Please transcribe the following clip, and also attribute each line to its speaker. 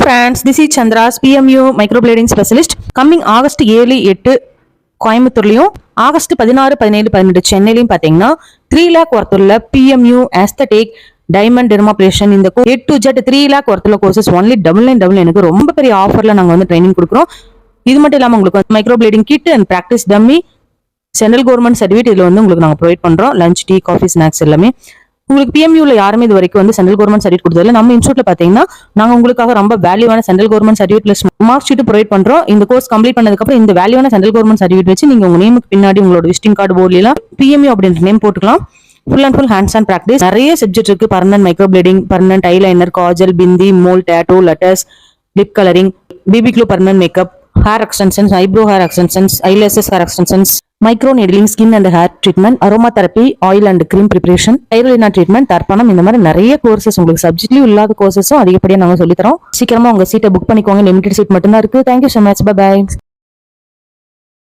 Speaker 1: friends, this is Chandra's PMU microblading specialist. Coming August 7, 8 கோயம்புத்தூர்லயும் August 16, 17, 18 சென்னையிலையும் பாத்தீங்கன்னா 3 lakh ஒர்த்துள்ள PMU aesthetic டைமண்ட் டெர்மாப்ளேஷன் இந்த A to Z 3 lakh ஒர்த்துள்ள கோர்சஸ் ஒன்லி $999 ரொம்ப பெரிய ஆஃபர்ல நாங்க வந்து ட்ரைனிங் கொடுக்குறோம். இது மட்டும் இல்லாம உங்களுக்கு microblading kit and practice dummy central government certificate இதுல வந்து உங்களுக்கு நாங்க ப்ரொவைட் பண்றோம். லஞ்ச், டீ, காஃபி, ஸ்நாக்ஸ் எல்லாமே உங்களுக்கு PMUல யாருமே இது வரைக்கும் வந்து சென்ட்ரல் கவர்மெண்ட் சர்டிஃபிகேட் கொடுத்ததில்ல. நம்ம இன்ஸ்டியூட்ல பாத்தீங்கன்னா நாங்க உங்களுக்காக ரொம்ப வேல்யூவான central government certificate plus mark sheet provide பண்றோம். இந்த கோர்ஸ் கம்ப்ளீட் பண்ணதுக்கு அப்புறம் இந்த வேல்யூவான சென்ட்ரல் கவர்மெண்ட் சர்டிஃபிகேட் வச்சு நீங்க உங்க நேமுக்கு பின்னாடி உங்களோட விசிட்டிங் கார்டு போர்ட்ல PMU அப்படின்ற நேம் போட்டுக்கலாம். Full and full hands and practice நிறைய சப்ஜெக்ட் இருக்கு. Permanent microblading, permanent eyeliner, kajal, bindi, mole, tattoo, letters, lip colouring, baby glue, permanent makeup, hair extensions, eyebrow hair extensions, eyelashes hair extensions, microneedling, skin and hair treatment, aromatherapy, oil and cream preparation, தைரோலினா treatment, தர்ப்பணம், இந்த மாதிரி நிறைய courses உங்களுக்கு சப்ஜெக்ட்லயும் இல்லாத கோர்சஸும் அதிகப்படியா நாங்க சொல்லி தரோம். சீக்கிரமா உங்க சீட்டை புக் பண்ணிக்கோங்க. லிமிடெட் சீட் மட்டும் தான் இருக்கு. Thank you so much. Bye bye.